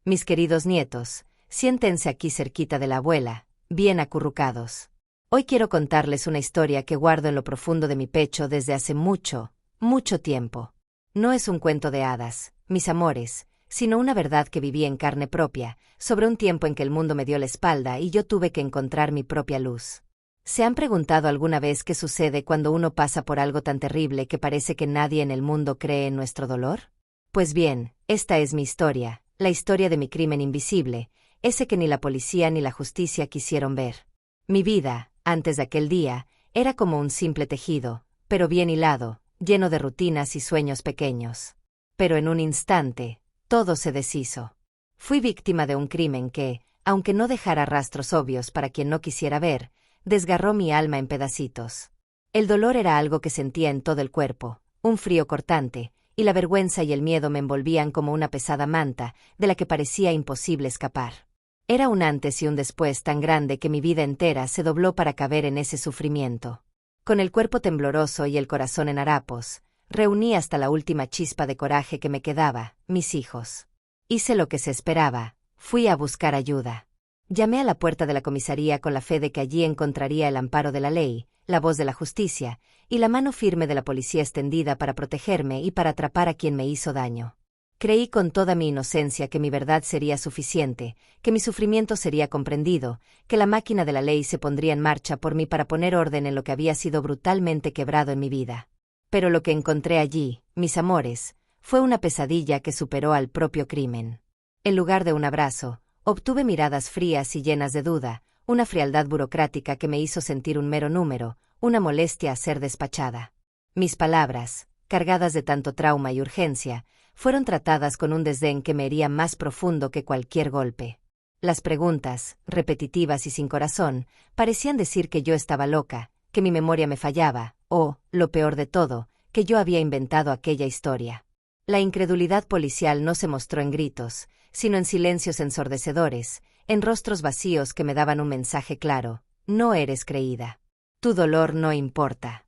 Mis queridos nietos, siéntense aquí cerquita de la abuela, bien acurrucados. Hoy quiero contarles una historia que guardo en lo profundo de mi pecho desde hace mucho, mucho tiempo. No es un cuento de hadas, mis amores, sino una verdad que viví en carne propia, sobre un tiempo en que el mundo me dio la espalda y yo tuve que encontrar mi propia luz. ¿Se han preguntado alguna vez qué sucede cuando uno pasa por algo tan terrible que parece que nadie en el mundo cree en nuestro dolor? Pues bien, esta es mi historia, la historia de mi crimen invisible, ese que ni la policía ni la justicia quisieron ver. Mi vida, antes de aquel día, era como un simple tejido, pero bien hilado, lleno de rutinas y sueños pequeños. Pero en un instante, todo se deshizo. Fui víctima de un crimen que, aunque no dejara rastros obvios para quien no quisiera ver, desgarró mi alma en pedacitos. El dolor era algo que sentía en todo el cuerpo, un frío cortante, y la vergüenza y el miedo me envolvían como una pesada manta, de la que parecía imposible escapar. Era un antes y un después tan grande que mi vida entera se dobló para caber en ese sufrimiento. Con el cuerpo tembloroso y el corazón en harapos, reuní hasta la última chispa de coraje que me quedaba, mis hijos. Hice lo que se esperaba, fui a buscar ayuda. Llamé a la puerta de la comisaría con la fe de que allí encontraría el amparo de la ley, la voz de la justicia, y la mano firme de la policía extendida para protegerme y para atrapar a quien me hizo daño. Creí con toda mi inocencia que mi verdad sería suficiente, que mi sufrimiento sería comprendido, que la máquina de la ley se pondría en marcha por mí para poner orden en lo que había sido brutalmente quebrado en mi vida. Pero lo que encontré allí, mis amores, fue una pesadilla que superó al propio crimen. En lugar de un abrazo, obtuve miradas frías y llenas de duda, una frialdad burocrática que me hizo sentir un mero número, una molestia a ser despachada. Mis palabras, cargadas de tanto trauma y urgencia, fueron tratadas con un desdén que me hería más profundo que cualquier golpe. Las preguntas, repetitivas y sin corazón, parecían decir que yo estaba loca, que mi memoria me fallaba, o, lo peor de todo, que yo había inventado aquella historia. La incredulidad policial no se mostró en gritos, sino en silencios ensordecedores, en rostros vacíos que me daban un mensaje claro: no eres creída. Tu dolor no importa.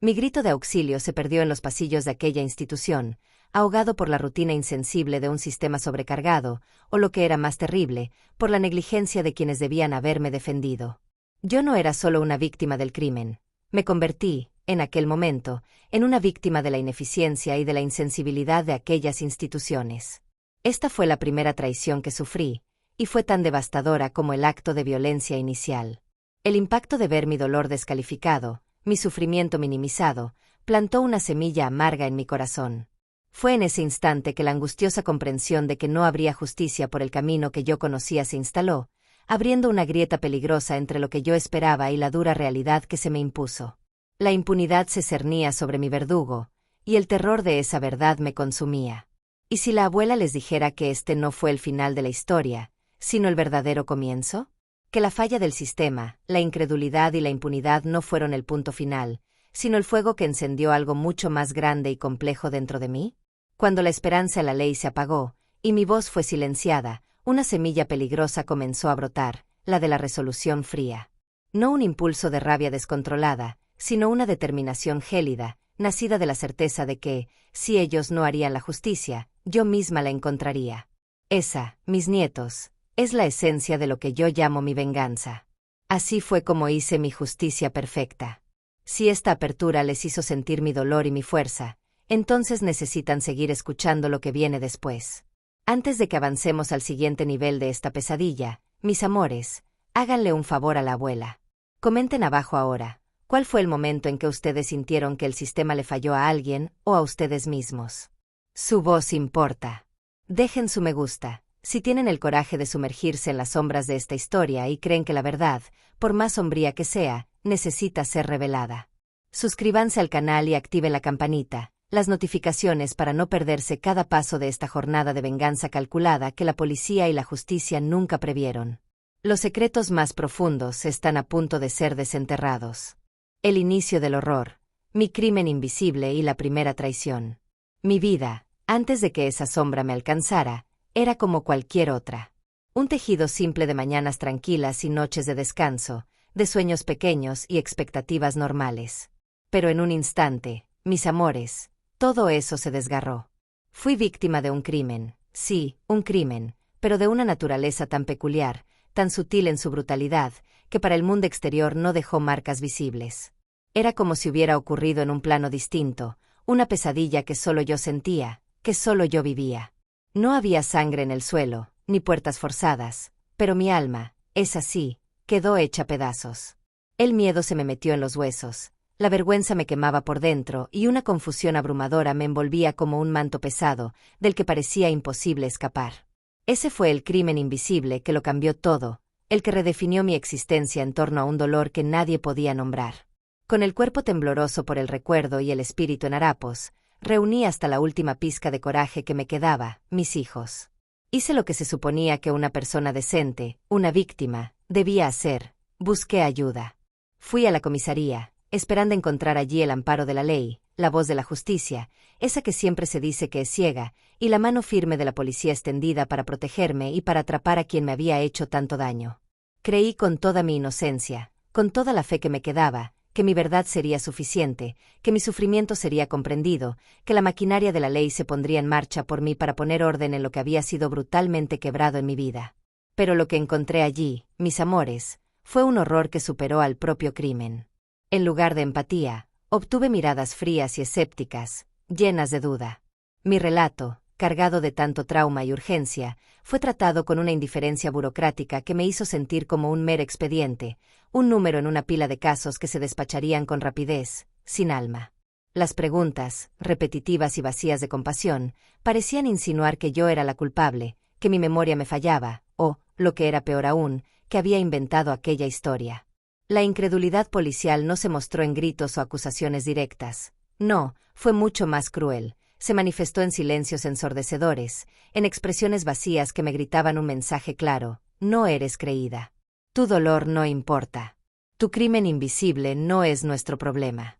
Mi grito de auxilio se perdió en los pasillos de aquella institución, ahogado por la rutina insensible de un sistema sobrecargado, o lo que era más terrible, por la negligencia de quienes debían haberme defendido. Yo no era solo una víctima del crimen. Me convertí, en aquel momento, en una víctima de la ineficiencia y de la insensibilidad de aquellas instituciones. Esta fue la primera traición que sufrí, y fue tan devastadora como el acto de violencia inicial. El impacto de ver mi dolor descalificado, mi sufrimiento minimizado, plantó una semilla amarga en mi corazón. Fue en ese instante que la angustiosa comprensión de que no habría justicia por el camino que yo conocía se instaló, abriendo una grieta peligrosa entre lo que yo esperaba y la dura realidad que se me impuso. La impunidad se cernía sobre mi verdugo, y el terror de esa verdad me consumía. ¿Y si la abuela les dijera que este no fue el final de la historia, sino el verdadero comienzo? Que la falla del sistema, la incredulidad y la impunidad no fueron el punto final, sino el fuego que encendió algo mucho más grande y complejo dentro de mí. Cuando la esperanza en la ley se apagó, y mi voz fue silenciada, una semilla peligrosa comenzó a brotar, la de la resolución fría. No un impulso de rabia descontrolada, sino una determinación gélida, nacida de la certeza de que, si ellos no harían la justicia, yo misma la encontraría. Esa, mis nietos, es la esencia de lo que yo llamo mi venganza. Así fue como hice mi justicia perfecta. Si esta apertura les hizo sentir mi dolor y mi fuerza, entonces necesitan seguir escuchando lo que viene después. Antes de que avancemos al siguiente nivel de esta pesadilla, mis amores, háganle un favor a la abuela. Comenten abajo ahora, ¿cuál fue el momento en que ustedes sintieron que el sistema le falló a alguien o a ustedes mismos? Su voz importa. Dejen su me gusta, si tienen el coraje de sumergirse en las sombras de esta historia y creen que la verdad, por más sombría que sea, necesita ser revelada. Suscríbanse al canal y activen la campanita, las notificaciones para no perderse cada paso de esta jornada de venganza calculada que la policía y la justicia nunca previeron. Los secretos más profundos están a punto de ser desenterrados. El inicio del horror, mi crimen invisible y la primera traición. Mi vida, antes de que esa sombra me alcanzara, era como cualquier otra. Un tejido simple de mañanas tranquilas y noches de descanso, de sueños pequeños y expectativas normales. Pero en un instante, mis amores, todo eso se desgarró. Fui víctima de un crimen, sí, un crimen, pero de una naturaleza tan peculiar, tan sutil en su brutalidad, que para el mundo exterior no dejó marcas visibles. Era como si hubiera ocurrido en un plano distinto, una pesadilla que solo yo sentía, que solo yo vivía. No había sangre en el suelo, ni puertas forzadas, pero mi alma, esa sí, quedó hecha pedazos. El miedo se me metió en los huesos, la vergüenza me quemaba por dentro y una confusión abrumadora me envolvía como un manto pesado, del que parecía imposible escapar. Ese fue el crimen invisible que lo cambió todo, el que redefinió mi existencia en torno a un dolor que nadie podía nombrar. Con el cuerpo tembloroso por el recuerdo y el espíritu en harapos, reuní hasta la última pizca de coraje que me quedaba, mis hijos. Hice lo que se suponía que una persona decente, una víctima, debía hacer: busqué ayuda. Fui a la comisaría, esperando encontrar allí el amparo de la ley, la voz de la justicia, esa que siempre se dice que es ciega, y la mano firme de la policía extendida para protegerme y para atrapar a quien me había hecho tanto daño. Creí con toda mi inocencia, con toda la fe que me quedaba, que mi verdad sería suficiente, que mi sufrimiento sería comprendido, que la maquinaria de la ley se pondría en marcha por mí para poner orden en lo que había sido brutalmente quebrado en mi vida. Pero lo que encontré allí, mis amores, fue un horror que superó al propio crimen. En lugar de empatía, obtuve miradas frías y escépticas, llenas de duda. Mi relato, cargado de tanto trauma y urgencia, fue tratado con una indiferencia burocrática que me hizo sentir como un mero expediente, un número en una pila de casos que se despacharían con rapidez, sin alma. Las preguntas, repetitivas y vacías de compasión, parecían insinuar que yo era la culpable, que mi memoria me fallaba, o, lo que era peor aún, que había inventado aquella historia. La incredulidad policial no se mostró en gritos o acusaciones directas. No, fue mucho más cruel. Se manifestó en silencios ensordecedores, en expresiones vacías que me gritaban un mensaje claro: no eres creída. Tu dolor no importa. Tu crimen invisible no es nuestro problema.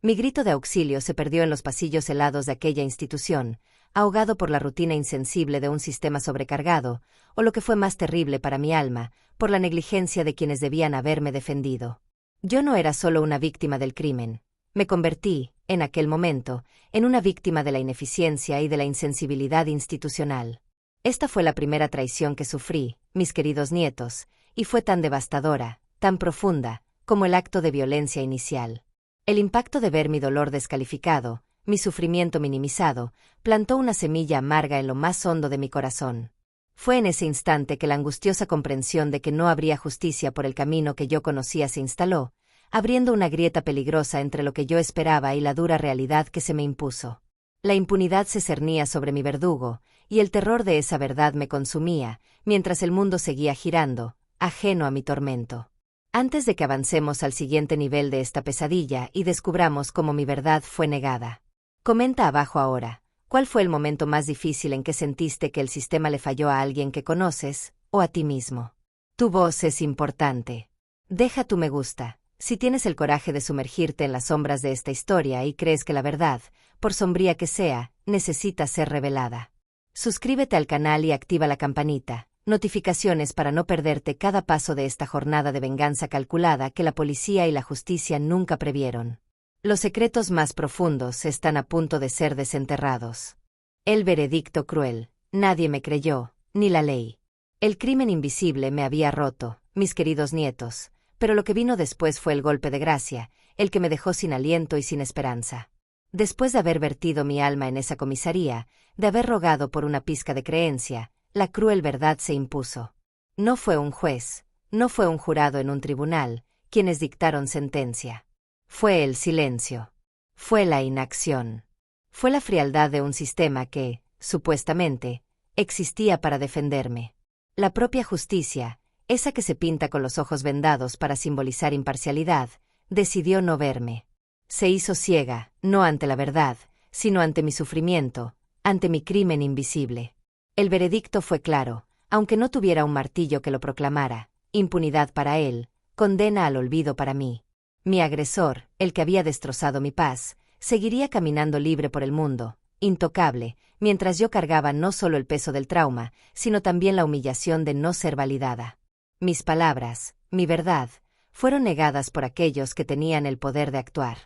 Mi grito de auxilio se perdió en los pasillos helados de aquella institución, ahogado por la rutina insensible de un sistema sobrecargado, o lo que fue más terrible para mi alma, por la negligencia de quienes debían haberme defendido. Yo no era solo una víctima del crimen. Me convertí, en aquel momento, en una víctima de la ineficiencia y de la insensibilidad institucional. Esta fue la primera traición que sufrí, mis queridos nietos, y fue tan devastadora, tan profunda, como el acto de violencia inicial. El impacto de ver mi dolor descalificado, mi sufrimiento minimizado, plantó una semilla amarga en lo más hondo de mi corazón. Fue en ese instante que la angustiosa comprensión de que no habría justicia por el camino que yo conocía se instaló, abriendo una grieta peligrosa entre lo que yo esperaba y la dura realidad que se me impuso. La impunidad se cernía sobre mi verdugo, y el terror de esa verdad me consumía, mientras el mundo seguía girando, ajeno a mi tormento. Antes de que avancemos al siguiente nivel de esta pesadilla y descubramos cómo mi verdad fue negada. Comenta abajo ahora, ¿cuál fue el momento más difícil en que sentiste que el sistema le falló a alguien que conoces, o a ti mismo? Tu voz es importante. Deja tu me gusta. Si tienes el coraje de sumergirte en las sombras de esta historia y crees que la verdad, por sombría que sea, necesita ser revelada. Suscríbete al canal y activa la campanita, notificaciones para no perderte cada paso de esta jornada de venganza calculada que la policía y la justicia nunca previeron. Los secretos más profundos están a punto de ser desenterrados. El veredicto cruel. Nadie me creyó, ni la ley. El crimen invisible me había roto, mis queridos nietos. Pero lo que vino después fue el golpe de gracia, el que me dejó sin aliento y sin esperanza. Después de haber vertido mi alma en esa comisaría, de haber rogado por una pizca de creencia, la cruel verdad se impuso. No fue un juez, no fue un jurado en un tribunal, quienes dictaron sentencia. Fue el silencio. Fue la inacción. Fue la frialdad de un sistema que, supuestamente, existía para defenderme. La propia justicia, esa que se pinta con los ojos vendados para simbolizar imparcialidad, decidió no verme. Se hizo ciega, no ante la verdad, sino ante mi sufrimiento, ante mi crimen invisible. El veredicto fue claro, aunque no tuviera un martillo que lo proclamara: impunidad para él, condena al olvido para mí. Mi agresor, el que había destrozado mi paz, seguiría caminando libre por el mundo, intocable, mientras yo cargaba no solo el peso del trauma, sino también la humillación de no ser validada. Mis palabras, mi verdad, fueron negadas por aquellos que tenían el poder de actuar.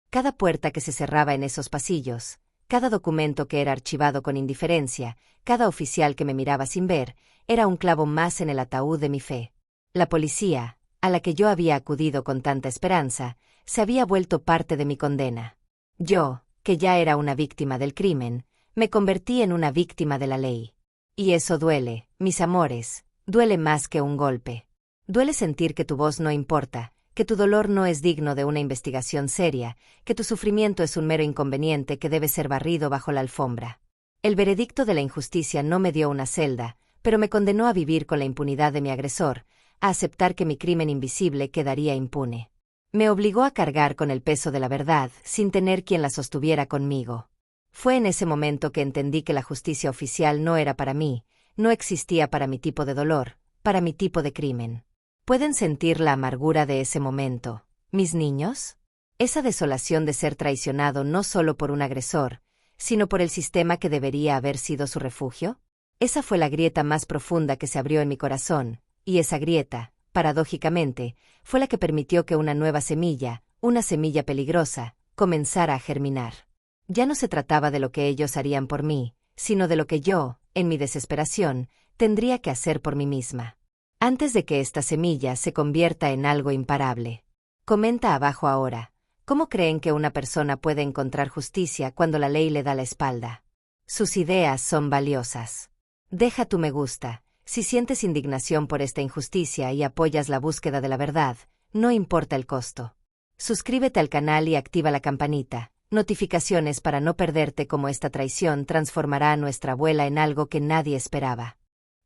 Cada puerta que se cerraba en esos pasillos, Cada documento que era archivado con indiferencia, cada oficial que me miraba sin ver, era un clavo más en el ataúd de mi fe. La policía, a la que yo había acudido con tanta esperanza, se había vuelto parte de mi condena. Yo, que ya era una víctima del crimen, me convertí en una víctima de la ley. Y eso duele, mis amores, duele más que un golpe. Duele sentir que tu voz no importa, que tu dolor no es digno de una investigación seria, que tu sufrimiento es un mero inconveniente que debe ser barrido bajo la alfombra. El veredicto de la injusticia no me dio una celda, pero me condenó a vivir con la impunidad de mi agresor, a aceptar que mi crimen invisible quedaría impune. Me obligó a cargar con el peso de la verdad, sin tener quien la sostuviera conmigo. Fue en ese momento que entendí que la justicia oficial no era para mí, no existía para mi tipo de dolor, para mi tipo de crimen. ¿Pueden sentir la amargura de ese momento, mis niños? Esa desolación de ser traicionado no solo por un agresor, sino por el sistema que debería haber sido su refugio. Esa fue la grieta más profunda que se abrió en mi corazón, y esa grieta, paradójicamente, fue la que permitió que una nueva semilla, una semilla peligrosa, comenzara a germinar. Ya no se trataba de lo que ellos harían por mí, sino de lo que yo, en mi desesperación, tendría que hacer por mí misma. Antes de que esta semilla se convierta en algo imparable. Comenta abajo ahora, ¿cómo creen que una persona puede encontrar justicia cuando la ley le da la espalda? Sus ideas son valiosas. Deja tu me gusta, si sientes indignación por esta injusticia y apoyas la búsqueda de la verdad, no importa el costo. Suscríbete al canal y activa la campanita, notificaciones para no perderte cómo esta traición transformará a nuestra abuela en algo que nadie esperaba.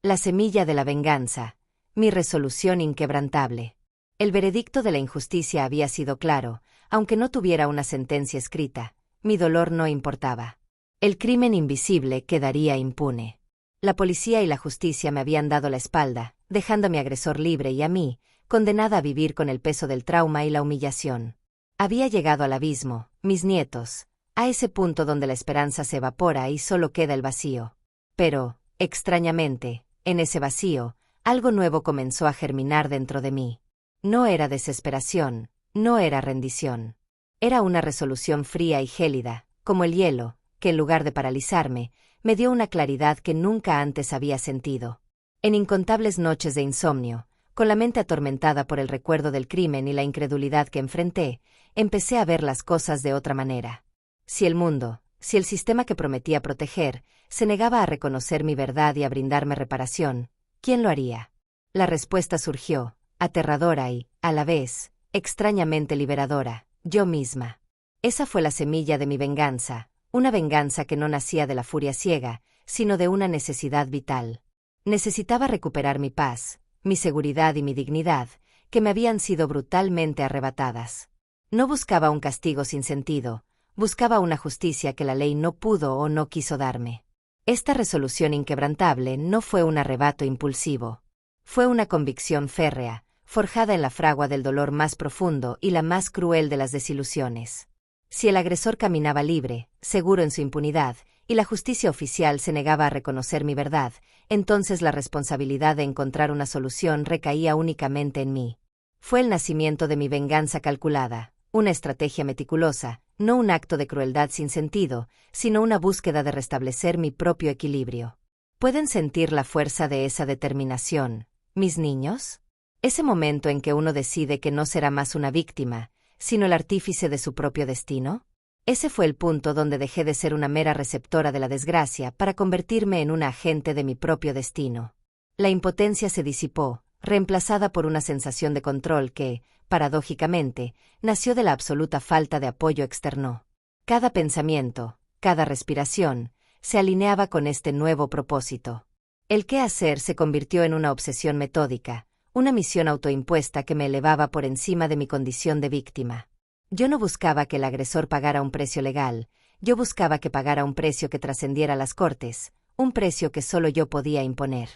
La semilla de la venganza. Mi resolución inquebrantable. El veredicto de la injusticia había sido claro, aunque no tuviera una sentencia escrita, mi dolor no importaba. El crimen invisible quedaría impune. La policía y la justicia me habían dado la espalda, dejando a mi agresor libre y a mí, condenada a vivir con el peso del trauma y la humillación. Había llegado al abismo, mis nietos, a ese punto donde la esperanza se evapora y solo queda el vacío. Pero, extrañamente, en ese vacío, algo nuevo comenzó a germinar dentro de mí. No era desesperación, no era rendición. Era una resolución fría y gélida, como el hielo, que en lugar de paralizarme, me dio una claridad que nunca antes había sentido. En incontables noches de insomnio, con la mente atormentada por el recuerdo del crimen y la incredulidad que enfrenté, empecé a ver las cosas de otra manera. Si el mundo, si el sistema que prometía proteger, se negaba a reconocer mi verdad y a brindarme reparación, ¿quién lo haría? La respuesta surgió, aterradora y, a la vez, extrañamente liberadora, yo misma. Esa fue la semilla de mi venganza, una venganza que no nacía de la furia ciega, sino de una necesidad vital. Necesitaba recuperar mi paz, mi seguridad y mi dignidad, que me habían sido brutalmente arrebatadas. No buscaba un castigo sin sentido, buscaba una justicia que la ley no pudo o no quiso darme. Esta resolución inquebrantable no fue un arrebato impulsivo. Fue una convicción férrea, forjada en la fragua del dolor más profundo y la más cruel de las desilusiones. Si el agresor caminaba libre, seguro en su impunidad, y la justicia oficial se negaba a reconocer mi verdad, entonces la responsabilidad de encontrar una solución recaía únicamente en mí. Fue el nacimiento de mi venganza calculada, una estrategia meticulosa, no un acto de crueldad sin sentido, sino una búsqueda de restablecer mi propio equilibrio. ¿Pueden sentir la fuerza de esa determinación, mis niños? Ese momento en que uno decide que no será más una víctima, sino el artífice de su propio destino. Ese fue el punto donde dejé de ser una mera receptora de la desgracia para convertirme en una agente de mi propio destino. La impotencia se disipó, reemplazada por una sensación de control que, paradójicamente, nació de la absoluta falta de apoyo externo. Cada pensamiento, cada respiración, se alineaba con este nuevo propósito. El qué hacer se convirtió en una obsesión metódica, una misión autoimpuesta que me elevaba por encima de mi condición de víctima. Yo no buscaba que el agresor pagara un precio legal, yo buscaba que pagara un precio que trascendiera las cortes, un precio que solo yo podía imponer.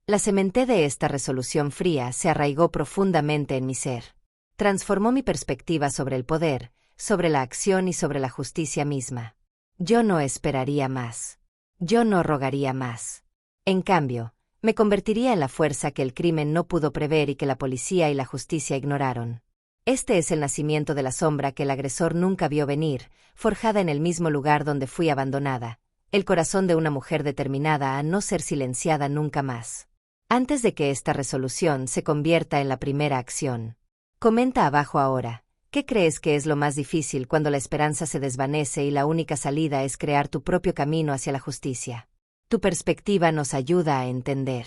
La semente de esta resolución fría se arraigó profundamente en mi ser. Transformó mi perspectiva sobre el poder, sobre la acción y sobre la justicia misma. Yo no esperaría más. Yo no rogaría más. En cambio, me convertiría en la fuerza que el crimen no pudo prever y que la policía y la justicia ignoraron. Este es el nacimiento de la sombra que el agresor nunca vio venir, forjada en el mismo lugar donde fui abandonada, el corazón de una mujer determinada a no ser silenciada nunca más. Antes de que esta resolución se convierta en la primera acción. Comenta abajo ahora, ¿qué crees que es lo más difícil cuando la esperanza se desvanece y la única salida es crear tu propio camino hacia la justicia? Tu perspectiva nos ayuda a entender.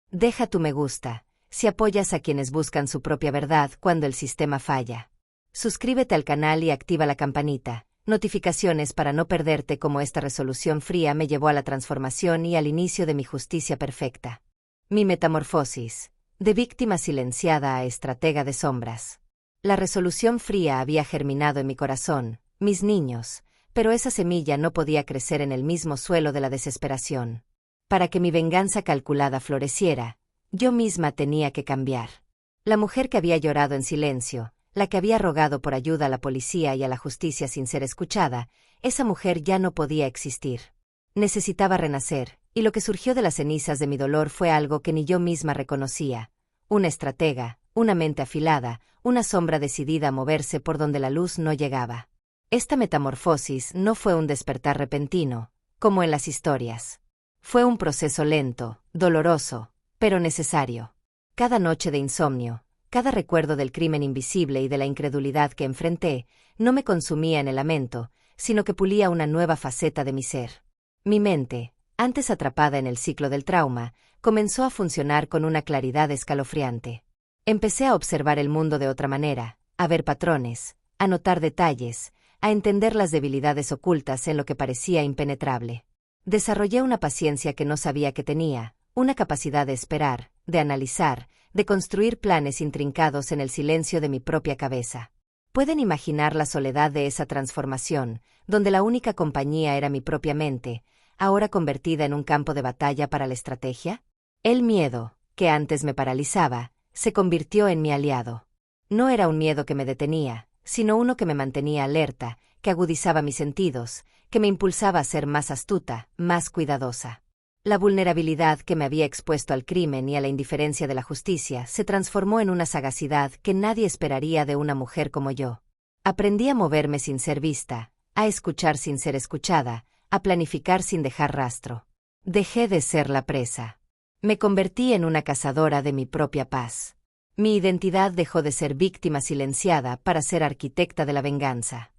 Deja tu me gusta, si apoyas a quienes buscan su propia verdad cuando el sistema falla. Suscríbete al canal y activa la campanita, notificaciones para no perderte cómo esta resolución fría me llevó a la transformación y al inicio de mi justicia perfecta. Mi metamorfosis, de víctima silenciada a estratega de sombras. La resolución fría había germinado en mi corazón, mis niños, pero esa semilla no podía crecer en el mismo suelo de la desesperación. Para que mi venganza calculada floreciera, yo misma tenía que cambiar. La mujer que había llorado en silencio, la que había rogado por ayuda a la policía y a la justicia sin ser escuchada, esa mujer ya no podía existir. Necesitaba renacer, y lo que surgió de las cenizas de mi dolor fue algo que ni yo misma reconocía. Una estratega, una mente afilada, una sombra decidida a moverse por donde la luz no llegaba. Esta metamorfosis no fue un despertar repentino, como en las historias. Fue un proceso lento, doloroso, pero necesario. Cada noche de insomnio, cada recuerdo del crimen invisible y de la incredulidad que enfrenté, no me consumía en el lamento, sino que pulía una nueva faceta de mi ser. Mi mente, antes atrapada en el ciclo del trauma, comenzó a funcionar con una claridad escalofriante. Empecé a observar el mundo de otra manera, a ver patrones, a notar detalles, a entender las debilidades ocultas en lo que parecía impenetrable. Desarrollé una paciencia que no sabía que tenía, una capacidad de esperar, de analizar, de construir planes intrincados en el silencio de mi propia cabeza. ¿Pueden imaginar la soledad de esa transformación, donde la única compañía era mi propia mente, ahora convertida en un campo de batalla para la estrategia? El miedo, que antes me paralizaba, se convirtió en mi aliado. No era un miedo que me detenía, sino uno que me mantenía alerta, que agudizaba mis sentidos, que me impulsaba a ser más astuta, más cuidadosa. La vulnerabilidad que me había expuesto al crimen y a la indiferencia de la justicia se transformó en una sagacidad que nadie esperaría de una mujer como yo. Aprendí a moverme sin ser vista, a escuchar sin ser escuchada, a planificar sin dejar rastro. Dejé de ser la presa. Me convertí en una cazadora de mi propia paz. Mi identidad dejó de ser víctima silenciada para ser arquitecta de la venganza.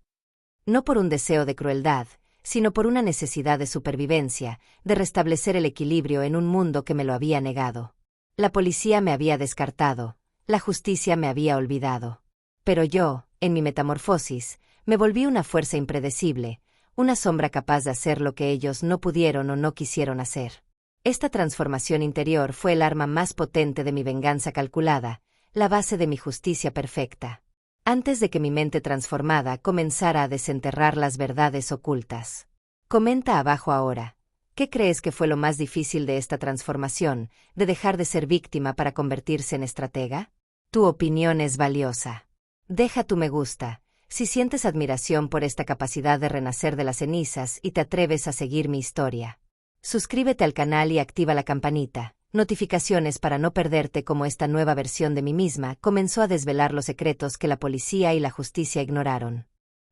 No por un deseo de crueldad, sino por una necesidad de supervivencia, de restablecer el equilibrio en un mundo que me lo había negado. La policía me había descartado, la justicia me había olvidado. Pero yo, en mi metamorfosis, me volví una fuerza impredecible, una sombra capaz de hacer lo que ellos no pudieron o no quisieron hacer. Esta transformación interior fue el arma más potente de mi venganza calculada, la base de mi justicia perfecta. Antes de que mi mente transformada comenzara a desenterrar las verdades ocultas. Comenta abajo ahora, ¿qué crees que fue lo más difícil de esta transformación, de dejar de ser víctima para convertirse en estratega? Tu opinión es valiosa. Deja tu me gusta, si sientes admiración por esta capacidad de renacer de las cenizas y te atreves a seguir mi historia. Suscríbete al canal y activa la campanita. Notificaciones para no perderte cómo esta nueva versión de mí misma comenzó a desvelar los secretos que la policía y la justicia ignoraron.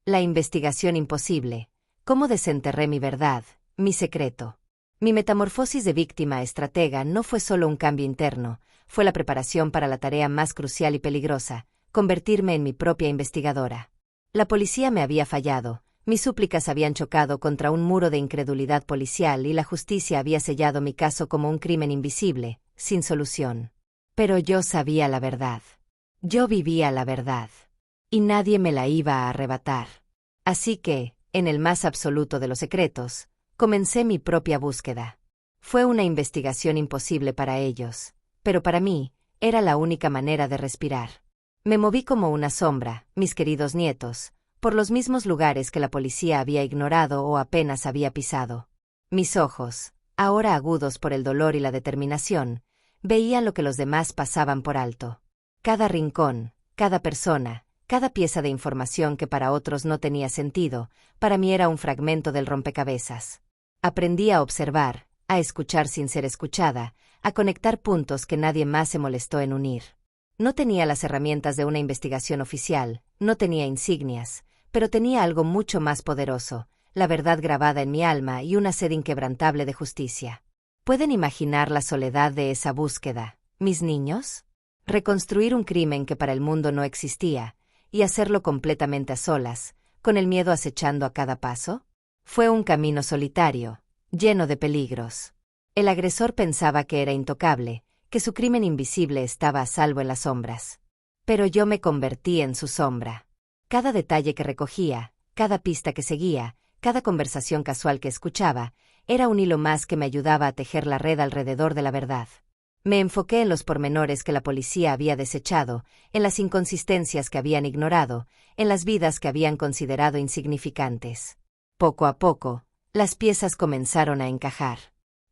La investigación imposible. Cómo desenterré mi verdad, mi secreto. Mi metamorfosis de víctima a estratega no fue solo un cambio interno, fue la preparación para la tarea más crucial y peligrosa, convertirme en mi propia investigadora. La policía me había fallado. Mis súplicas habían chocado contra un muro de incredulidad policial y la justicia había sellado mi caso como un crimen invisible, sin solución. Pero yo sabía la verdad. Yo vivía la verdad. Y nadie me la iba a arrebatar. Así que, en el más absoluto de los secretos, comencé mi propia búsqueda. Fue una investigación imposible para ellos, pero para mí, era la única manera de respirar. Me moví como una sombra, mis queridos nietos, por los mismos lugares que la policía había ignorado o apenas había pisado. Mis ojos, ahora agudos por el dolor y la determinación, veían lo que los demás pasaban por alto. Cada rincón, cada persona, cada pieza de información que para otros no tenía sentido, para mí era un fragmento del rompecabezas. Aprendí a observar, a escuchar sin ser escuchada, a conectar puntos que nadie más se molestó en unir. No tenía las herramientas de una investigación oficial, no tenía insignias, pero tenía algo mucho más poderoso, la verdad grabada en mi alma y una sed inquebrantable de justicia. ¿Pueden imaginar la soledad de esa búsqueda, mis niños? Reconstruir un crimen que para el mundo no existía, y hacerlo completamente a solas, con el miedo acechando a cada paso. Fue un camino solitario, lleno de peligros. El agresor pensaba que era intocable, que su crimen invisible estaba a salvo en las sombras. Pero yo me convertí en su sombra. Cada detalle que recogía, cada pista que seguía, cada conversación casual que escuchaba, era un hilo más que me ayudaba a tejer la red alrededor de la verdad. Me enfoqué en los pormenores que la policía había desechado, en las inconsistencias que habían ignorado, en las vidas que habían considerado insignificantes. Poco a poco, las piezas comenzaron a encajar.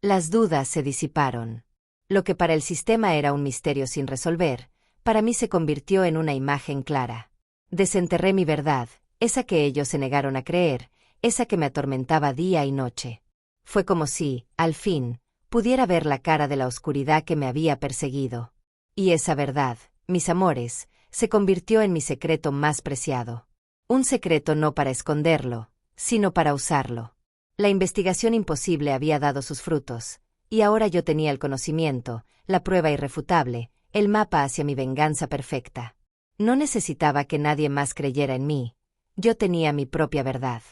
Las dudas se disiparon. Lo que para el sistema era un misterio sin resolver, para mí se convirtió en una imagen clara. Desenterré mi verdad, esa que ellos se negaron a creer, esa que me atormentaba día y noche. Fue como si, al fin, pudiera ver la cara de la oscuridad que me había perseguido. Y esa verdad, mis amores, se convirtió en mi secreto más preciado. Un secreto no para esconderlo, sino para usarlo. La investigación imposible había dado sus frutos, y ahora yo tenía el conocimiento, la prueba irrefutable, el mapa hacia mi venganza perfecta. No necesitaba que nadie más creyera en mí. Yo tenía mi propia verdad.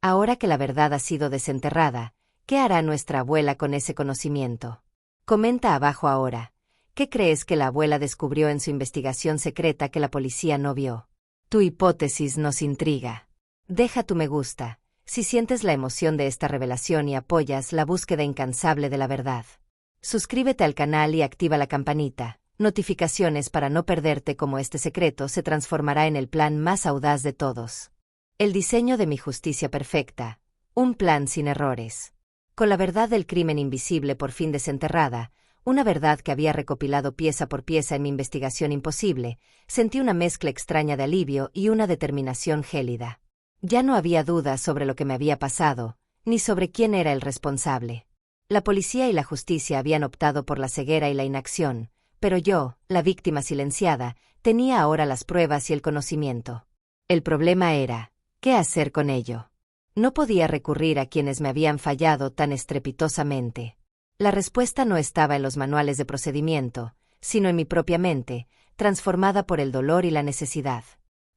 Ahora que la verdad ha sido desenterrada, ¿qué hará nuestra abuela con ese conocimiento? Comenta abajo ahora. ¿Qué crees que la abuela descubrió en su investigación secreta que la policía no vio? Tu hipótesis nos intriga. Deja tu me gusta, si sientes la emoción de esta revelación y apoyas la búsqueda incansable de la verdad. Suscríbete al canal y activa la campanita, notificaciones para no perderte cómo este secreto se transformará en el plan más audaz de todos. El diseño de mi justicia perfecta, un plan sin errores. Con la verdad del crimen invisible por fin desenterrada, una verdad que había recopilado pieza por pieza en mi investigación imposible, sentí una mezcla extraña de alivio y una determinación gélida. Ya no había dudas sobre lo que me había pasado, ni sobre quién era el responsable. La policía y la justicia habían optado por la ceguera y la inacción, pero yo, la víctima silenciada, tenía ahora las pruebas y el conocimiento. El problema era, ¿qué hacer con ello? No podía recurrir a quienes me habían fallado tan estrepitosamente. La respuesta no estaba en los manuales de procedimiento, sino en mi propia mente, transformada por el dolor y la necesidad.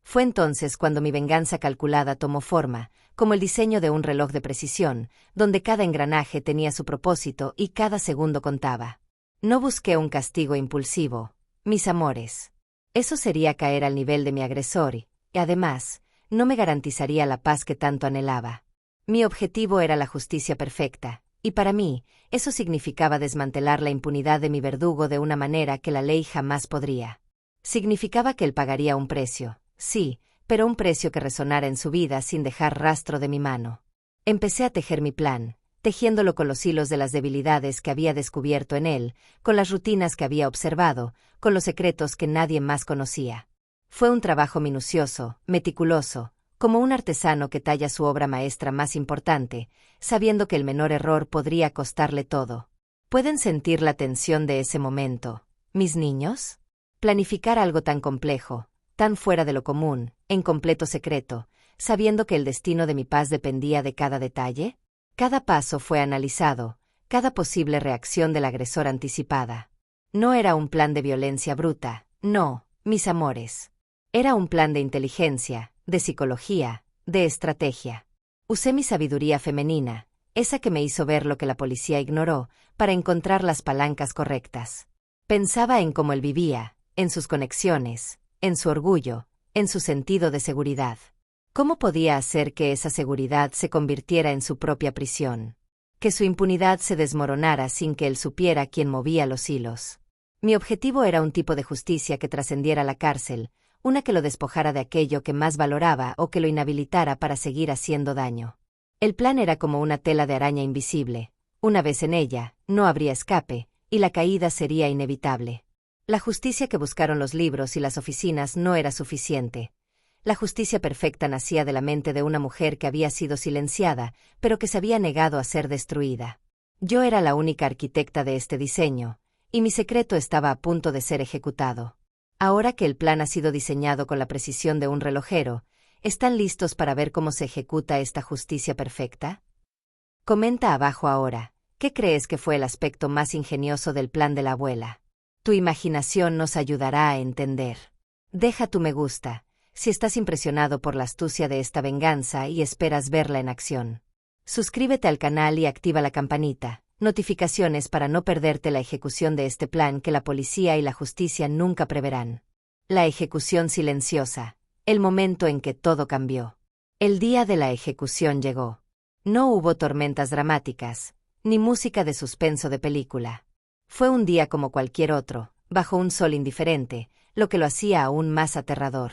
Fue entonces cuando mi venganza calculada tomó forma, como el diseño de un reloj de precisión, donde cada engranaje tenía su propósito y cada segundo contaba. No busqué un castigo impulsivo, mis amores. Eso sería caer al nivel de mi agresor y, además, no me garantizaría la paz que tanto anhelaba. Mi objetivo era la justicia perfecta, y para mí, eso significaba desmantelar la impunidad de mi verdugo de una manera que la ley jamás podría. Significaba que él pagaría un precio, sí, pero un precio que resonara en su vida sin dejar rastro de mi mano. Empecé a tejer mi plan, tejiéndolo con los hilos de las debilidades que había descubierto en él, con las rutinas que había observado, con los secretos que nadie más conocía. Fue un trabajo minucioso, meticuloso, como un artesano que talla su obra maestra más importante, sabiendo que el menor error podría costarle todo. ¿Pueden sentir la tensión de ese momento, mis niños? Planificar algo tan complejo, tan fuera de lo común, en completo secreto, sabiendo que el destino de mi paz dependía de cada detalle. Cada paso fue analizado, cada posible reacción del agresor anticipada. No era un plan de violencia bruta, no, mis amores. Era un plan de inteligencia, de psicología, de estrategia. Usé mi sabiduría femenina, esa que me hizo ver lo que la policía ignoró, para encontrar las palancas correctas. Pensaba en cómo él vivía, en sus conexiones, en su orgullo, en su sentido de seguridad. ¿Cómo podía hacer que esa seguridad se convirtiera en su propia prisión? Que su impunidad se desmoronara sin que él supiera quién movía los hilos. Mi objetivo era un tipo de justicia que trascendiera la cárcel, una que lo despojara de aquello que más valoraba o que lo inhabilitara para seguir haciendo daño. El plan era como una tela de araña invisible. Una vez en ella, no habría escape, y la caída sería inevitable. La justicia que buscaron los libros y las oficinas no era suficiente. La justicia perfecta nacía de la mente de una mujer que había sido silenciada, pero que se había negado a ser destruida. Yo era la única arquitecta de este diseño, y mi secreto estaba a punto de ser ejecutado. Ahora que el plan ha sido diseñado con la precisión de un relojero, ¿están listos para ver cómo se ejecuta esta justicia perfecta? Comenta abajo ahora, ¿qué crees que fue el aspecto más ingenioso del plan de la abuela? Tu imaginación nos ayudará a entender. Deja tu me gusta, si estás impresionado por la astucia de esta venganza y esperas verla en acción. Suscríbete al canal y activa la campanita, notificaciones para no perderte la ejecución de este plan que la policía y la justicia nunca preverán. La ejecución silenciosa, el momento en que todo cambió. El día de la ejecución llegó. No hubo tormentas dramáticas, ni música de suspenso de película. Fue un día como cualquier otro, bajo un sol indiferente, lo que lo hacía aún más aterrador.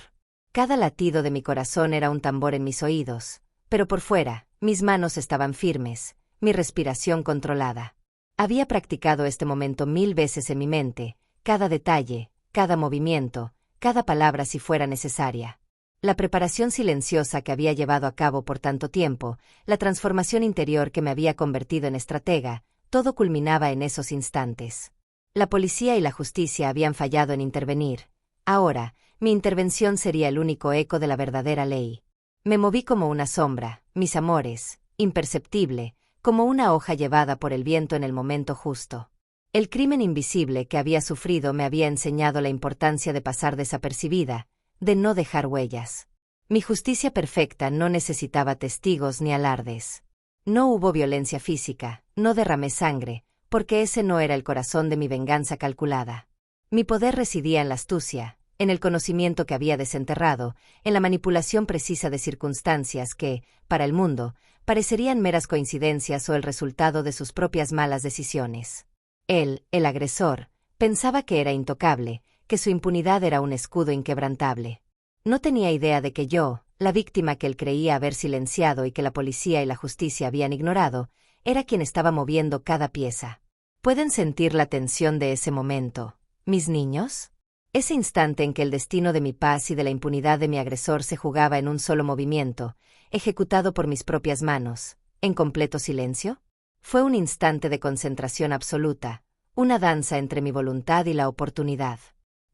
Cada latido de mi corazón era un tambor en mis oídos, pero por fuera, mis manos estaban firmes, mi respiración controlada. Había practicado este momento 1000 veces en mi mente, cada detalle, cada movimiento, cada palabra si fuera necesaria. La preparación silenciosa que había llevado a cabo por tanto tiempo, la transformación interior que me había convertido en estratega, todo culminaba en esos instantes. La policía y la justicia habían fallado en intervenir. Ahora, mi intervención sería el único eco de la verdadera ley. Me moví como una sombra, mis amores, imperceptible, como una hoja llevada por el viento en el momento justo. El crimen invisible que había sufrido me había enseñado la importancia de pasar desapercibida, de no dejar huellas. Mi justicia perfecta no necesitaba testigos ni alardes. No hubo violencia física, no derramé sangre, porque ese no era el corazón de mi venganza calculada. Mi poder residía en la astucia, en el conocimiento que había desenterrado, en la manipulación precisa de circunstancias que, para el mundo, parecerían meras coincidencias o el resultado de sus propias malas decisiones. Él, el agresor, pensaba que era intocable, que su impunidad era un escudo inquebrantable. No tenía idea de que yo, la víctima que él creía haber silenciado y que la policía y la justicia habían ignorado, era quien estaba moviendo cada pieza. ¿Pueden sentir la tensión de ese momento, mis niños? Ese instante en que el destino de mi paz y de la impunidad de mi agresor se jugaba en un solo movimiento, ejecutado por mis propias manos, en completo silencio. Fue un instante de concentración absoluta, una danza entre mi voluntad y la oportunidad.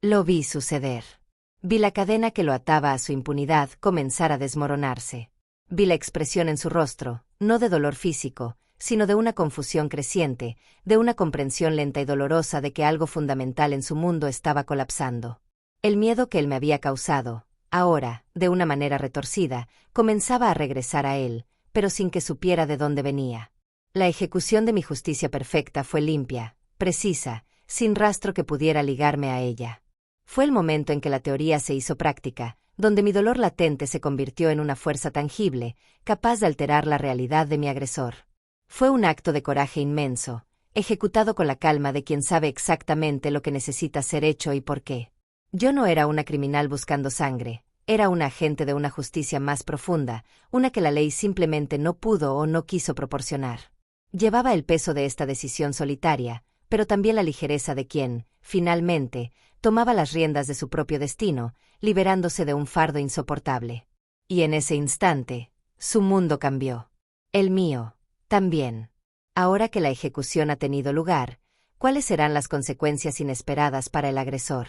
Lo vi suceder. Vi la cadena que lo ataba a su impunidad comenzar a desmoronarse. Vi la expresión en su rostro, no de dolor físico, sino de una confusión creciente, de una comprensión lenta y dolorosa de que algo fundamental en su mundo estaba colapsando. El miedo que él me había causado, ahora, de una manera retorcida, comenzaba a regresar a él, pero sin que supiera de dónde venía. La ejecución de mi justicia perfecta fue limpia, precisa, sin rastro que pudiera ligarme a ella. Fue el momento en que la teoría se hizo práctica, donde mi dolor latente se convirtió en una fuerza tangible, capaz de alterar la realidad de mi agresor. Fue un acto de coraje inmenso, ejecutado con la calma de quien sabe exactamente lo que necesita ser hecho y por qué. Yo no era una criminal buscando sangre, era un agente de una justicia más profunda, una que la ley simplemente no pudo o no quiso proporcionar. Llevaba el peso de esta decisión solitaria, pero también la ligereza de quien, finalmente, tomaba las riendas de su propio destino, liberándose de un fardo insoportable. Y en ese instante, su mundo cambió. El mío, también. Ahora que la ejecución ha tenido lugar, ¿cuáles serán las consecuencias inesperadas para el agresor?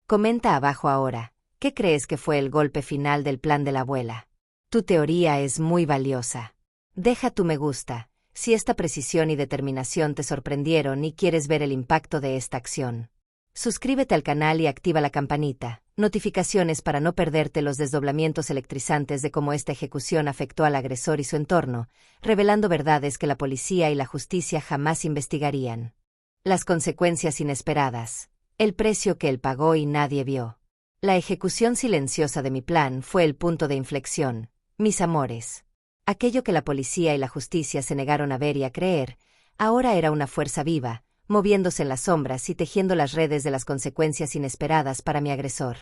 Comenta abajo ahora, ¿qué crees que fue el golpe final del plan de la abuela? Tu teoría es muy valiosa. Deja tu me gusta, si esta precisión y determinación te sorprendieron y quieres ver el impacto de esta acción. Suscríbete al canal y activa la campanita, notificaciones para no perderte los desdoblamientos electrizantes de cómo esta ejecución afectó al agresor y su entorno, revelando verdades que la policía y la justicia jamás investigarían. Las consecuencias inesperadas, el precio que él pagó y nadie vio. La ejecución silenciosa de mi plan fue el punto de inflexión, mis amores. Aquello que la policía y la justicia se negaron a ver y a creer, ahora era una fuerza viva, moviéndose en las sombras y tejiendo las redes de las consecuencias inesperadas para mi agresor.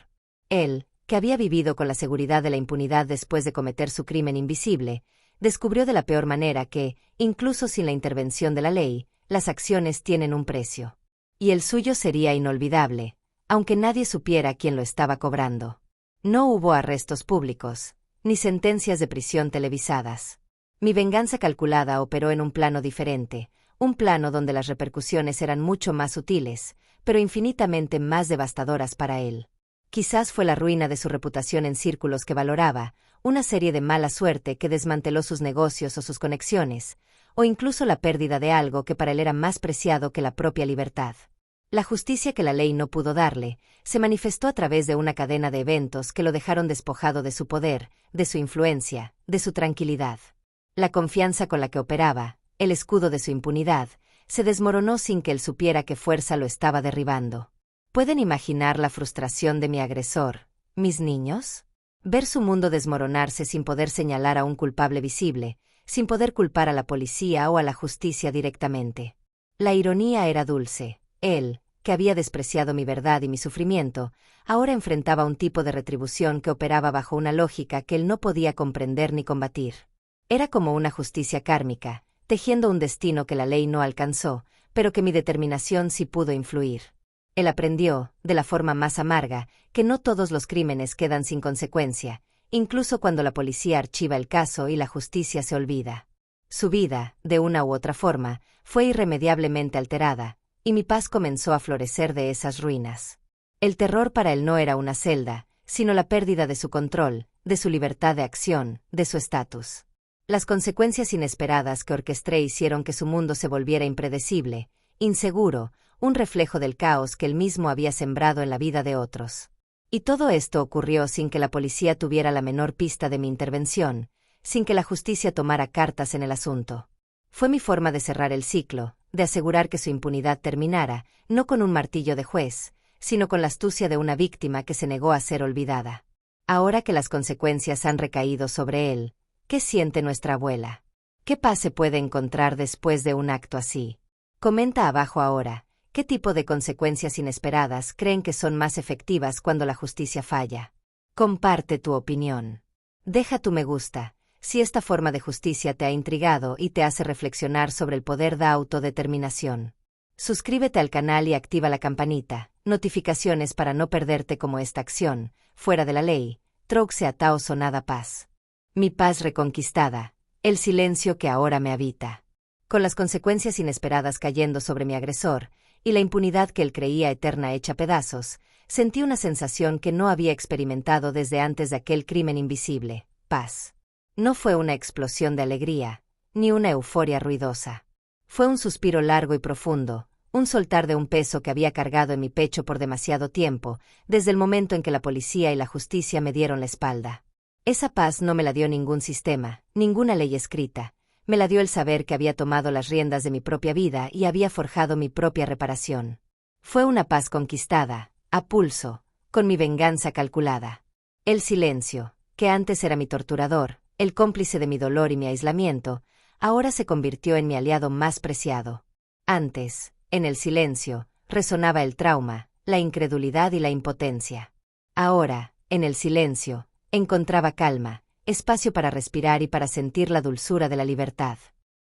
Él, que había vivido con la seguridad de la impunidad después de cometer su crimen invisible, descubrió de la peor manera que, incluso sin la intervención de la ley, las acciones tienen un precio. Y el suyo sería inolvidable, aunque nadie supiera quién lo estaba cobrando. No hubo arrestos públicos, ni sentencias de prisión televisadas. Mi venganza calculada operó en un plano diferente, un plano donde las repercusiones eran mucho más sutiles, pero infinitamente más devastadoras para él. Quizás fue la ruina de su reputación en círculos que valoraba, una serie de mala suerte que desmanteló sus negocios o sus conexiones, o incluso la pérdida de algo que para él era más preciado que la propia libertad. La justicia que la ley no pudo darle, se manifestó a través de una cadena de eventos que lo dejaron despojado de su poder, de su influencia, de su tranquilidad. La confianza con la que operaba, el escudo de su impunidad, se desmoronó sin que él supiera qué fuerza lo estaba derribando. ¿Pueden imaginar la frustración de mi agresor, mis niños? Ver su mundo desmoronarse sin poder señalar a un culpable visible, sin poder culpar a la policía o a la justicia directamente. La ironía era dulce. Él, que había despreciado mi verdad y mi sufrimiento, ahora enfrentaba un tipo de retribución que operaba bajo una lógica que él no podía comprender ni combatir. Era como una justicia kármica, tejiendo un destino que la ley no alcanzó, pero que mi determinación sí pudo influir. Él aprendió, de la forma más amarga, que no todos los crímenes quedan sin consecuencia, incluso cuando la policía archiva el caso y la justicia se olvida. Su vida, de una u otra forma, fue irremediablemente alterada, y mi paz comenzó a florecer de esas ruinas. El terror para él no era una celda, sino la pérdida de su control, de su libertad de acción, de su estatus. Las consecuencias inesperadas que orquesté hicieron que su mundo se volviera impredecible, inseguro, un reflejo del caos que él mismo había sembrado en la vida de otros. Y todo esto ocurrió sin que la policía tuviera la menor pista de mi intervención, sin que la justicia tomara cartas en el asunto. Fue mi forma de cerrar el ciclo, de asegurar que su impunidad terminara, no con un martillo de juez, sino con la astucia de una víctima que se negó a ser olvidada. Ahora que las consecuencias han recaído sobre él, ¿qué siente nuestra abuela? ¿Qué paz se puede encontrar después de un acto así? Comenta abajo ahora, ¿qué tipo de consecuencias inesperadas creen que son más efectivas cuando la justicia falla? Comparte tu opinión. Deja tu me gusta, si esta forma de justicia te ha intrigado y te hace reflexionar sobre el poder de autodeterminación. Suscríbete al canal y activa la campanita, notificaciones para no perderte como esta acción, fuera de la ley, Trouxe atao sonada paz. Mi paz reconquistada, el silencio que ahora me habita. Con las consecuencias inesperadas cayendo sobre mi agresor, y la impunidad que él creía eterna hecha pedazos, sentí una sensación que no había experimentado desde antes de aquel crimen invisible, paz. No fue una explosión de alegría, ni una euforia ruidosa. Fue un suspiro largo y profundo, un soltar de un peso que había cargado en mi pecho por demasiado tiempo, desde el momento en que la policía y la justicia me dieron la espalda. Esa paz no me la dio ningún sistema, ninguna ley escrita. Me la dio el saber que había tomado las riendas de mi propia vida y había forjado mi propia reparación. Fue una paz conquistada, a pulso, con mi venganza calculada. El silencio, que antes era mi torturador, el cómplice de mi dolor y mi aislamiento, ahora se convirtió en mi aliado más preciado. Antes, en el silencio, resonaba el trauma, la incredulidad y la impotencia. Ahora, en el silencio, encontraba calma, espacio para respirar y para sentir la dulzura de la libertad.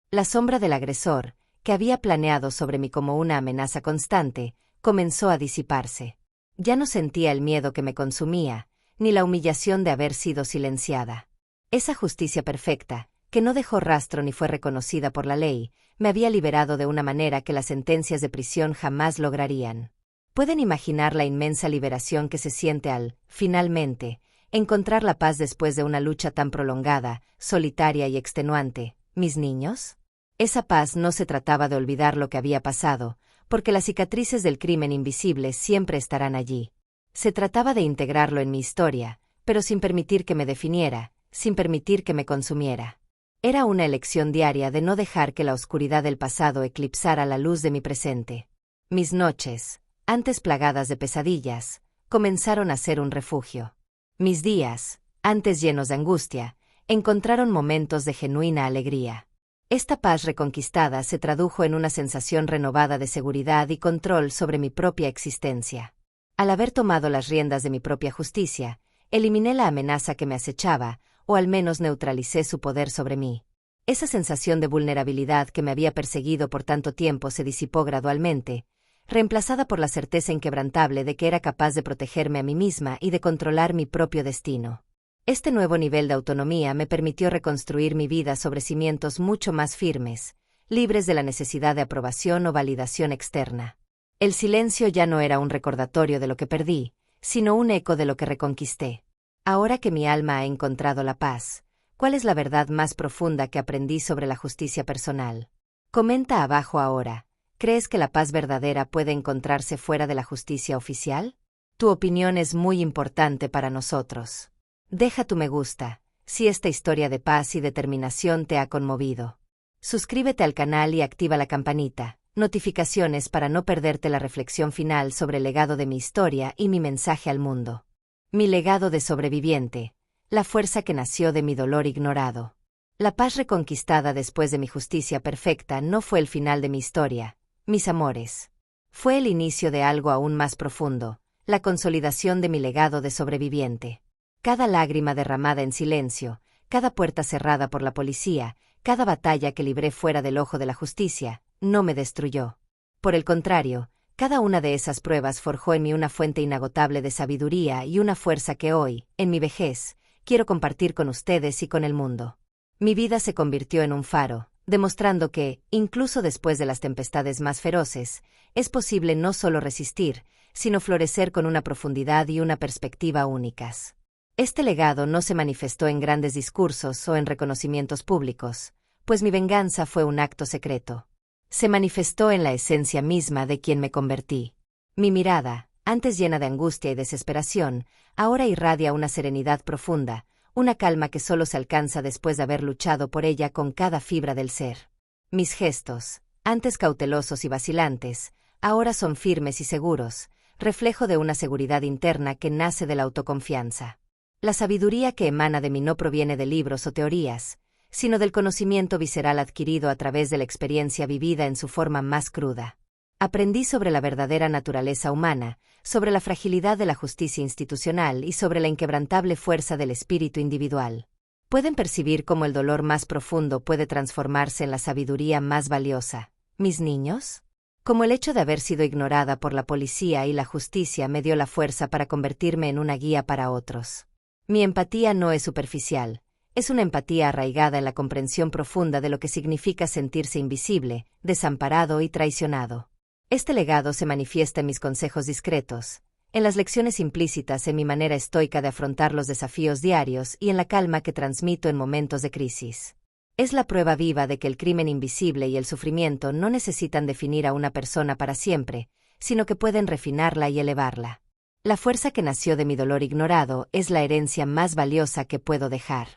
La sombra del agresor, que había planeado sobre mí como una amenaza constante, comenzó a disiparse. Ya no sentía el miedo que me consumía, ni la humillación de haber sido silenciada. Esa justicia perfecta, que no dejó rastro ni fue reconocida por la ley, me había liberado de una manera que las sentencias de prisión jamás lograrían. ¿Pueden imaginar la inmensa liberación que se siente al, finalmente, encontrar la paz después de una lucha tan prolongada, solitaria y extenuante, mis niños? Esa paz no se trataba de olvidar lo que había pasado, porque las cicatrices del crimen invisible siempre estarán allí. Se trataba de integrarlo en mi historia, pero sin permitir que me definiera, sin permitir que me consumiera. Era una elección diaria de no dejar que la oscuridad del pasado eclipsara la luz de mi presente. Mis noches, antes plagadas de pesadillas, comenzaron a ser un refugio. Mis días, antes llenos de angustia, encontraron momentos de genuina alegría. Esta paz reconquistada se tradujo en una sensación renovada de seguridad y control sobre mi propia existencia. Al haber tomado las riendas de mi propia justicia, eliminé la amenaza que me acechaba, o al menos neutralicé su poder sobre mí. Esa sensación de vulnerabilidad que me había perseguido por tanto tiempo se disipó gradualmente, reemplazada por la certeza inquebrantable de que era capaz de protegerme a mí misma y de controlar mi propio destino. Este nuevo nivel de autonomía me permitió reconstruir mi vida sobre cimientos mucho más firmes, libres de la necesidad de aprobación o validación externa. El silencio ya no era un recordatorio de lo que perdí, sino un eco de lo que reconquisté. Ahora que mi alma ha encontrado la paz, ¿cuál es la verdad más profunda que aprendí sobre la justicia personal? Comenta abajo ahora. ¿Crees que la paz verdadera puede encontrarse fuera de la justicia oficial? Tu opinión es muy importante para nosotros. Deja tu me gusta, si esta historia de paz y determinación te ha conmovido. Suscríbete al canal y activa la campanita, notificaciones para no perderte la reflexión final sobre el legado de mi historia y mi mensaje al mundo. Mi legado de sobreviviente, la fuerza que nació de mi dolor ignorado. La paz reconquistada después de mi justicia perfecta no fue el final de mi historia, mis amores. Fue el inicio de algo aún más profundo, la consolidación de mi legado de sobreviviente. Cada lágrima derramada en silencio, cada puerta cerrada por la policía, cada batalla que libré fuera del ojo de la justicia, no me destruyó. Por el contrario, cada una de esas pruebas forjó en mí una fuente inagotable de sabiduría y una fuerza que hoy, en mi vejez, quiero compartir con ustedes y con el mundo. Mi vida se convirtió en un faro, demostrando que, incluso después de las tempestades más feroces, es posible no solo resistir, sino florecer con una profundidad y una perspectiva únicas. Este legado no se manifestó en grandes discursos o en reconocimientos públicos, pues mi venganza fue un acto secreto. Se manifestó en la esencia misma de quien me convertí. Mi mirada, antes llena de angustia y desesperación, ahora irradia una serenidad profunda, una calma que solo se alcanza después de haber luchado por ella con cada fibra del ser. Mis gestos, antes cautelosos y vacilantes, ahora son firmes y seguros, reflejo de una seguridad interna que nace de la autoconfianza. La sabiduría que emana de mí no proviene de libros o teorías, sino del conocimiento visceral adquirido a través de la experiencia vivida en su forma más cruda. Aprendí sobre la verdadera naturaleza humana, sobre la fragilidad de la justicia institucional y sobre la inquebrantable fuerza del espíritu individual. ¿Pueden percibir cómo el dolor más profundo puede transformarse en la sabiduría más valiosa, mis niños? Como el hecho de haber sido ignorada por la policía y la justicia me dio la fuerza para convertirme en una guía para otros. Mi empatía no es superficial, es una empatía arraigada en la comprensión profunda de lo que significa sentirse invisible, desamparado y traicionado. Este legado se manifiesta en mis consejos discretos, en las lecciones implícitas en mi manera estoica de afrontar los desafíos diarios y en la calma que transmito en momentos de crisis. Es la prueba viva de que el crimen invisible y el sufrimiento no necesitan definir a una persona para siempre, sino que pueden refinarla y elevarla. La fuerza que nació de mi dolor ignorado es la herencia más valiosa que puedo dejar.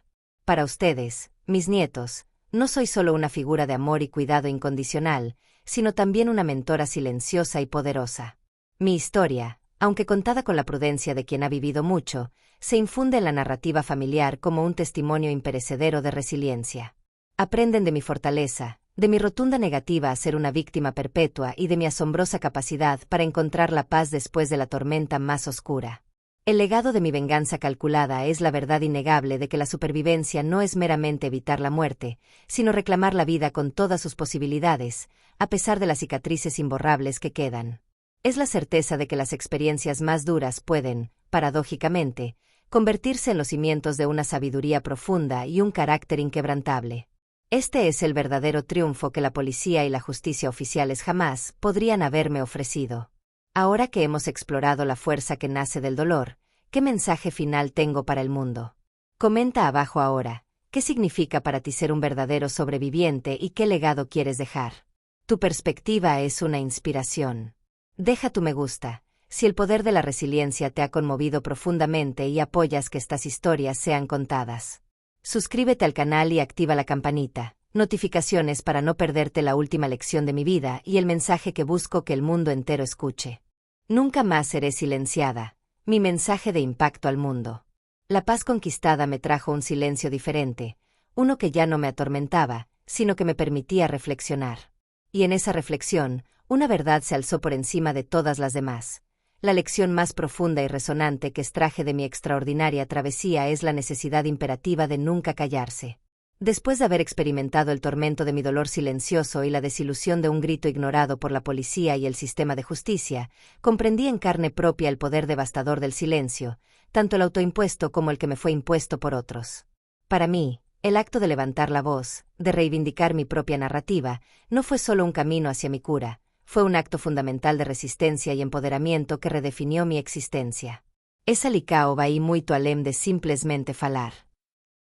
Para ustedes, mis nietos, no soy solo una figura de amor y cuidado incondicional, sino también una mentora silenciosa y poderosa. Mi historia, aunque contada con la prudencia de quien ha vivido mucho, se infunde en la narrativa familiar como un testimonio imperecedero de resiliencia. Aprenden de mi fortaleza, de mi rotunda negativa a ser una víctima perpetua y de mi asombrosa capacidad para encontrar la paz después de la tormenta más oscura. El legado de mi venganza calculada es la verdad innegable de que la supervivencia no es meramente evitar la muerte, sino reclamar la vida con todas sus posibilidades, a pesar de las cicatrices imborrables que quedan. Es la certeza de que las experiencias más duras pueden, paradójicamente, convertirse en los cimientos de una sabiduría profunda y un carácter inquebrantable. Este es el verdadero triunfo que la policía y la justicia oficiales jamás podrían haberme ofrecido. Ahora que hemos explorado la fuerza que nace del dolor, ¿qué mensaje final tengo para el mundo? Comenta abajo ahora, ¿qué significa para ti ser un verdadero sobreviviente y qué legado quieres dejar? Tu perspectiva es una inspiración. Deja tu me gusta, si el poder de la resiliencia te ha conmovido profundamente y apoyas que estas historias sean contadas. Suscríbete al canal y activa la campanita, notificaciones para no perderte la última lección de mi vida y el mensaje que busco que el mundo entero escuche. Nunca más seré silenciada, mi mensaje de impacto al mundo. La paz conquistada me trajo un silencio diferente, uno que ya no me atormentaba, sino que me permitía reflexionar. Y en esa reflexión, una verdad se alzó por encima de todas las demás. La lección más profunda y resonante que extraje de mi extraordinaria travesía es la necesidad imperativa de nunca callarse. Después de haber experimentado el tormento de mi dolor silencioso y la desilusión de un grito ignorado por la policía y el sistema de justicia, comprendí en carne propia el poder devastador del silencio, tanto el autoimpuesto como el que me fue impuesto por otros. Para mí, el acto de levantar la voz, de reivindicar mi propia narrativa, no fue solo un camino hacia mi cura, fue un acto fundamental de resistencia y empoderamiento que redefinió mi existencia. Esa licao vai muito além de simplesmente falar.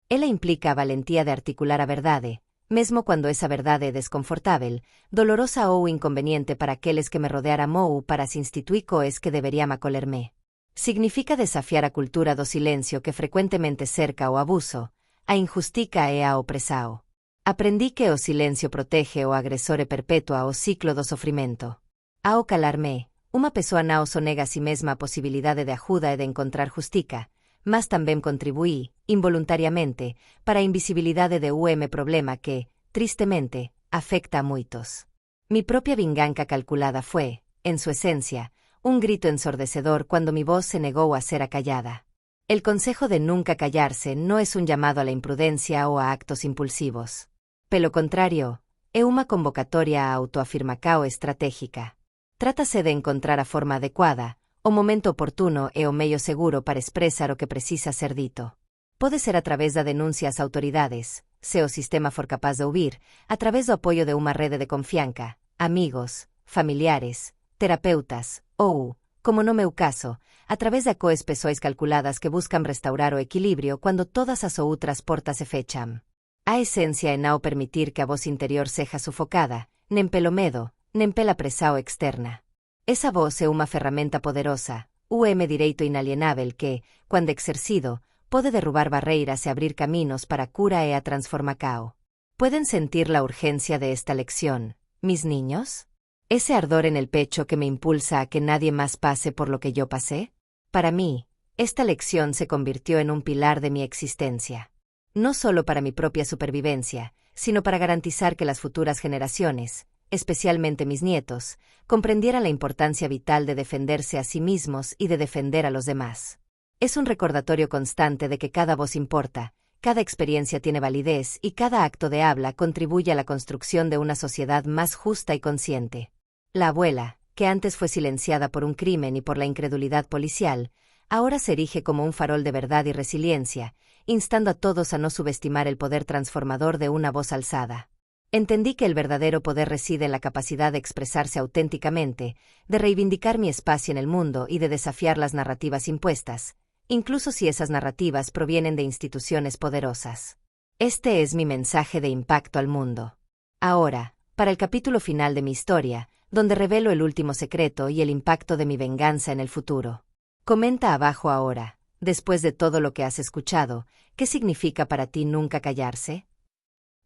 Ela implica a valentía de articular a verdade, mesmo quando esa verdade é desconfortável, dolorosa ou inconveniente para aqueles que me rodearam ou para as instituições que deveriam acolher-me. Significa desafiar a cultura do silencio que frecuentemente cerca o abuso, a injustica e a opresao. Aprendi que o silencio protege o agresor e perpetua o ciclo do sofrimento. Ao calar-me, uma pessoa não sonega a si mesma a posibilidade de ajuda e de encontrar justica, mas também contribuí, involuntariamente, para a invisibilidade de um problema que, tristemente, afecta a muitos. Mi propia vingança calculada fue, en su esencia, un grito ensordecedor cuando mi voz se negó a ser acallada. El consejo de nunca callarse no es un llamado a la imprudencia o a actos impulsivos. Pelo contrario, é uma convocatoria a autoafirmacao estratégica. Trátase de encontrar a forma adecuada, o momento oportuno e o meio seguro para expresar o que precisa ser dito. Pode ser a través da denuncia ás autoridades, se o sistema for capaz de ouvir, a través do apoio de unha rede de confianza, amigos, familiares, terapeutas, ou, como no meu caso, a través de acoes persoas calculadas que buscan restaurar o equilibrio cando todas as outras portas se fechan. A esencia é não permitir que a voz interior seja sufocada, nen pelo medo, nen pela presao externa. Esa voz é unha ferramenta poderosa, direito inalienável que, quando exercido, pode derrubar barreiras e abrir caminos para a cura e a transformação. ¿Pueden sentir la urgencia de esta lección, mis niños? ¿Ese ardor en el pecho que me impulsa a que nadie más pase por lo que yo pasé? Para mí, esta lección se convirtió en un pilar de mi existencia. No solo para mi propia supervivencia, sino para garantizar que las futuras generaciones, especialmente mis nietos, comprendieran la importancia vital de defenderse a sí mismos y de defender a los demás. Es un recordatorio constante de que cada voz importa, cada experiencia tiene validez y cada acto de habla contribuye a la construcción de una sociedad más justa y consciente. La abuela, que antes fue silenciada por un crimen y por la incredulidad policial, ahora se erige como un farol de verdad y resiliencia, instando a todos a no subestimar el poder transformador de una voz alzada. Entendí que el verdadero poder reside en la capacidad de expresarse auténticamente, de reivindicar mi espacio en el mundo y de desafiar las narrativas impuestas, incluso si esas narrativas provienen de instituciones poderosas. Este es mi mensaje de impacto al mundo. Ahora, para el capítulo final de mi historia, donde revelo el último secreto y el impacto de mi venganza en el futuro. Comenta abajo ahora, después de todo lo que has escuchado, ¿qué significa para ti nunca callarse?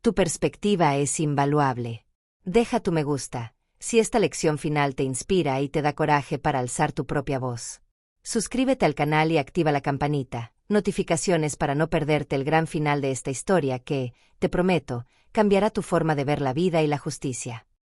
Tu perspectiva es invaluable. Deja tu me gusta, si esta lección final te inspira y te da coraje para alzar tu propia voz. Suscríbete al canal y activa la campanita, notificaciones para no perderte el gran final de esta historia que, te prometo, cambiará tu forma de ver la vida y la justicia.